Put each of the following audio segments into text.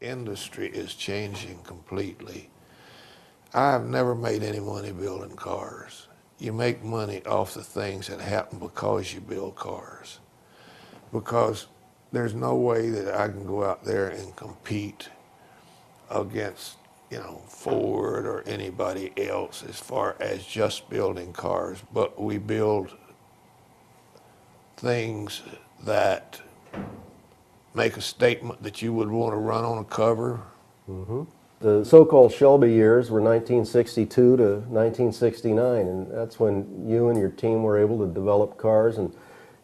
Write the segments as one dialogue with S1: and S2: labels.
S1: industry is changing completely. I've never made any money building cars. You make money off the things that happen because you build cars. Because there's no way that I can go out there and compete against, Ford or anybody else as far as just building cars. But we build things that make a statement that you would want to run on a cover.
S2: Mm-hmm. The so-called Shelby years were 1962 to 1969, and that's when you and your team were able to develop cars and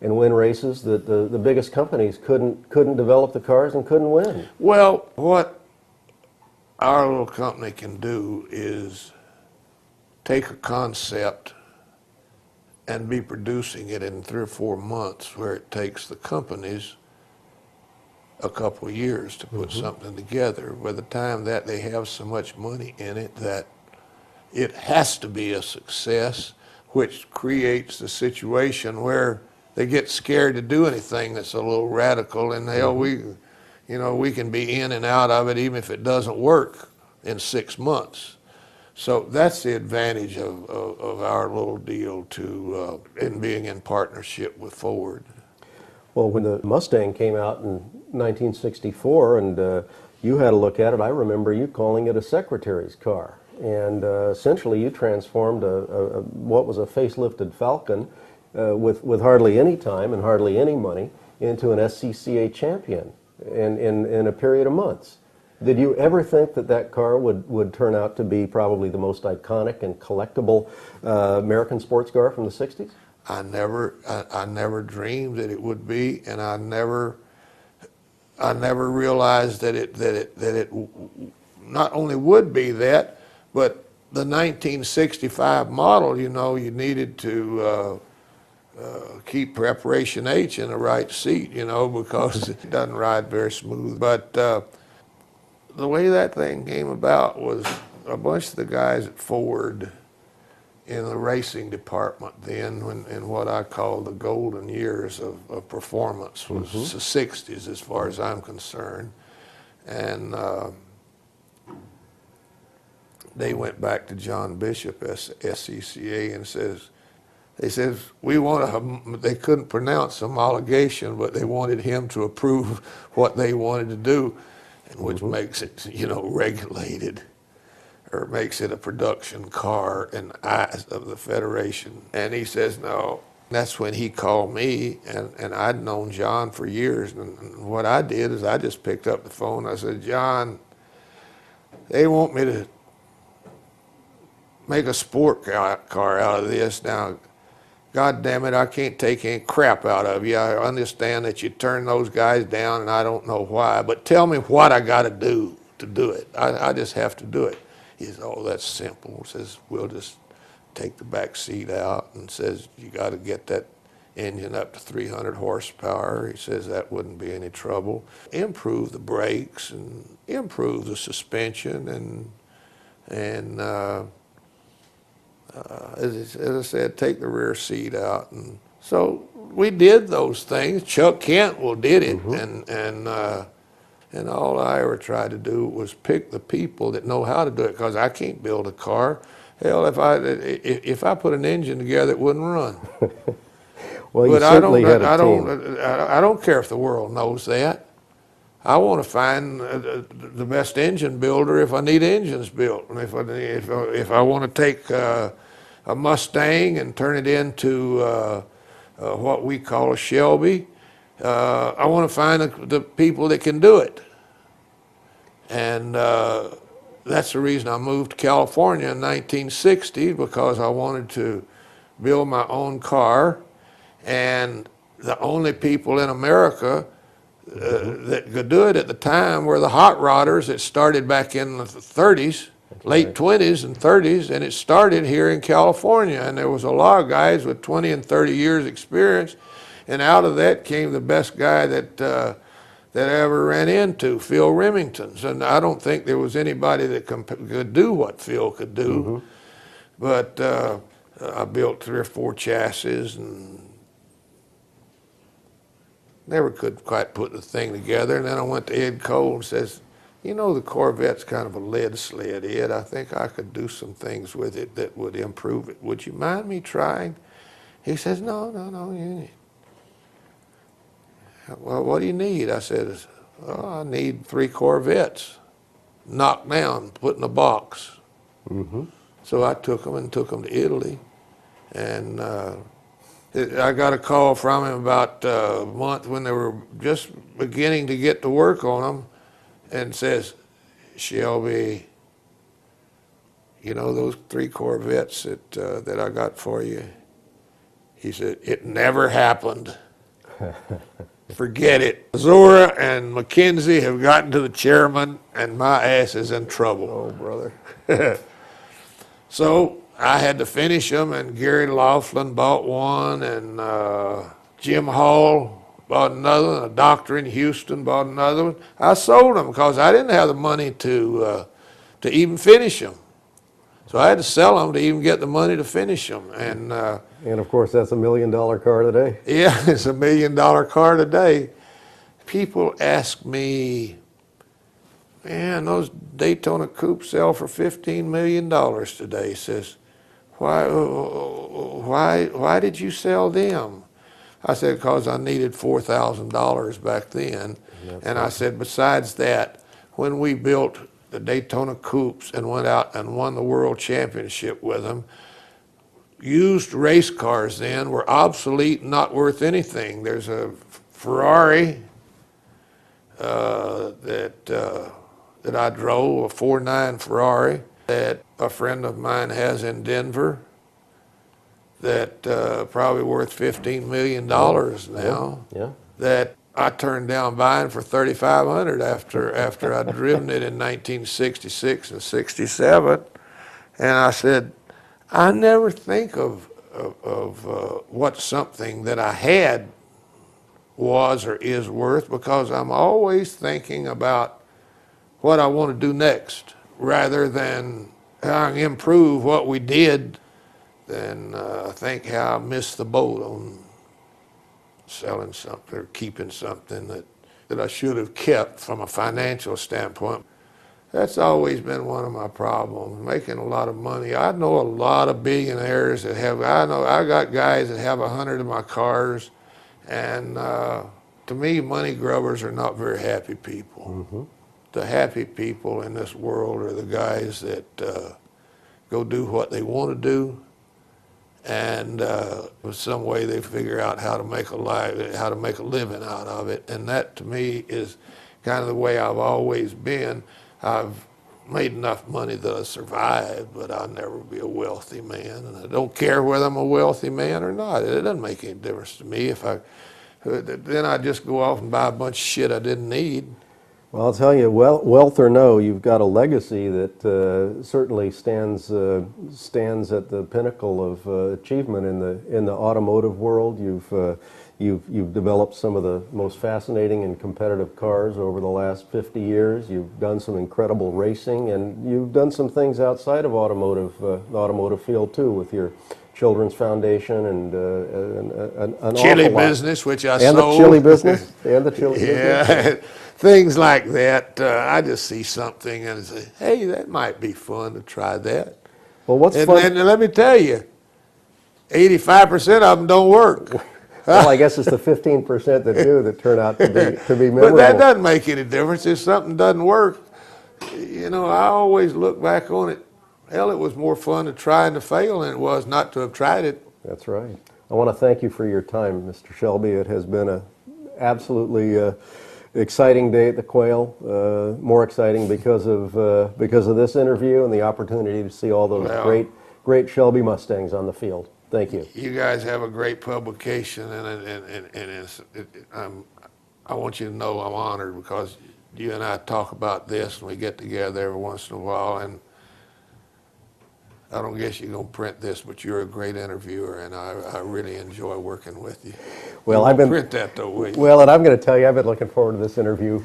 S2: win races that the biggest companies couldn't develop the cars and couldn't win.
S1: Well, what our little company can do is take a concept and be producing it in 3 or 4 months, where it takes the companies a couple of years to put something together. By the time that they have so much money in it that it has to be a success, which creates the situation where they get scared to do anything that's a little radical, and we can be in and out of it even if it doesn't work in 6 months. So that's the advantage of our little deal in being in partnership with Ford.
S2: Well, when the Mustang came out in 1964 and you had a look at it, I remember you calling it a secretary's car. And essentially you transformed what was a facelifted Falcon with hardly any time and hardly any money into an SCCA champion in a period of months. Did you ever think that car would turn out to be probably the most iconic and collectible American sports car from the 60s?
S1: I never dreamed that it would be, and I never realized that it not only would be that, but the 1965 model, you needed to keep Preparation H in the right seat, because it doesn't ride very smooth. But the way that thing came about was a bunch of the guys at Ford in the racing department then, in what I call the golden years of performance, was the 60s as far as I'm concerned. And they went back to John Bishop, SCCA, and they says, they couldn't pronounce homologation, but they wanted him to approve what they wanted to do, and which makes it, regulated, or makes it a production car in the eyes of the Federation. And he says, no. That's when he called me, and I'd known John for years. And what I did is I just picked up the phone. I said, John, they want me to make a sport car out of this. Now, God damn it, I can't take any crap out of you. I understand that you turn those guys down, and I don't know why. But tell me what I got to do it. I just have to do it. He says, oh, that's simple. He says, we'll just take the back seat out, and says, you got to get that engine up to 300 horsepower. He says that wouldn't be any trouble. Improve the brakes and improve the suspension and as I said, take the rear seat out. And so we did those things. Chuck Cantwell did it, and all I ever tried to do was pick the people that know how to do it, because I can't build a car. Hell, if I put an engine together, it wouldn't run.
S2: Well, you certainly had a team.
S1: I don't care if the world knows that. I want to find the best engine builder if I need engines built. And if I want to take a Mustang and turn it into what we call a Shelby, I want to find the people that can do it. And that's the reason I moved to California in 1960, because I wanted to build my own car. And the only people in America that could do it at the time were the hot rodders that started back in the 30s, late 20s and 30s, and it started here in California. And there was a lot of guys with 20 and 30 years experience, and out of that came the best guy that I ever ran into, Phil Remington. And I don't think there was anybody that could do what Phil could do. But I built 3 or 4 chassis and never could quite put the thing together. And then I went to Ed Cole and says, you know, the Corvette's kind of a lead sled, Ed. I think I could do some things with it that would improve it. Would you mind me trying? He says, no, no, no. Well, what do you need? I said, oh, I need 3 Corvettes knocked down, put in a box.
S2: Mm-hmm.
S1: So I took them to Italy. And I got a call from him about a month when they were just beginning to get to work on them, and says, Shelby, you know those 3 Corvettes that I got for you? He said, it never happened. Forget it. Zora and McKenzie have gotten to the chairman, and my ass is in trouble.
S2: Oh, brother.
S1: So I had to finish them, and Gary Laughlin bought one, and Jim Hall bought another one, a doctor in Houston bought another one. I sold them because I didn't have the money to even finish them. So I had to sell them to even get the money to finish them. And
S2: of course, that's $1 million car today.
S1: yeah, it's $1 million car today. People ask me, man, those Daytona coupes sell for $15 million today. Says, why did you sell them? I said, because I needed $4,000 back then. And I said, besides that, when we built the Daytona coupes and went out and won the world championship with them, used race cars then were obsolete, not worth anything. There's a Ferrari that I drove, a 49 Ferrari, that a friend of mine has in Denver, that probably worth $15 million now.
S2: Yeah.
S1: That I turned down buying for $3,500 after I'd driven it in 1966 and 67. And I said, I never think of what something that I had was or is worth, because I'm always thinking about what I want to do next rather than how I can improve what we did. Then I think how I missed the boat on selling something or keeping something that I should have kept from a financial standpoint. That's always been one of my problems, making a lot of money. I know a lot of billionaires that have, I got guys that have 100 of my cars, and to me, money grubbers are not very happy people.
S2: Mm-hmm.
S1: The happy people in this world are the guys that go do what they want to do, and in some way they figure out how to make a living out of it. And that to me is kind of the way I've always been. I've made enough money that I survive, but I'll never be a wealthy man. And I don't care whether I'm a wealthy man or not. It doesn't make any difference to me. Then I just go off and buy a bunch of shit I didn't need.
S2: Well, I'll tell you, wealth or no, you've got a legacy that certainly stands at the pinnacle of achievement in the automotive world. You've developed some of the most fascinating and competitive cars over the last 50 years. You've done some incredible racing, and you've done some things outside of the automotive field too, with your Children's Foundation and an
S1: chili
S2: awful lot.
S1: business, which I
S2: and
S1: sold.
S2: The chili business, and the chili business.
S1: Yeah, things like that. I just see something and say, hey, that might be fun to try that.
S2: Well, what's
S1: And
S2: fun?
S1: let me tell you, 85% of them don't work.
S2: Well, I guess it's the 15% that do that turn out to be memorable.
S1: But that doesn't make any difference. If something doesn't work, I always look back on it. Hell, it was more fun to try and to fail than it was not to have tried it.
S2: That's right. I want to thank you for your time, Mr. Shelby. It has been an absolutely exciting day at the Quail. More exciting because of this interview and the opportunity to see all those great Shelby Mustangs on the field. Thank you.
S1: You guys have a great publication, and I want you to know I'm honored, because you and I talk about this and we get together every once in a while, and I don't guess you're going to print this, but you're a great interviewer, and I really enjoy working with you.
S2: Well,
S1: I've been print that though, will you?
S2: Well, and I'm going to tell you, I've been looking forward to this interview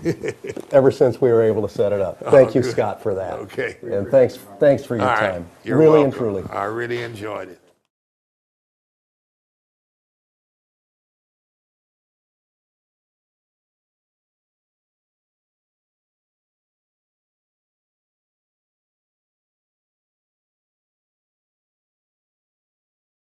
S2: ever since we were able to set it up. Thank you,
S1: good.
S2: Scott, for that.
S1: Okay.
S2: And thanks for your time.
S1: You're
S2: really
S1: welcome.
S2: and truly.
S1: I really enjoyed it.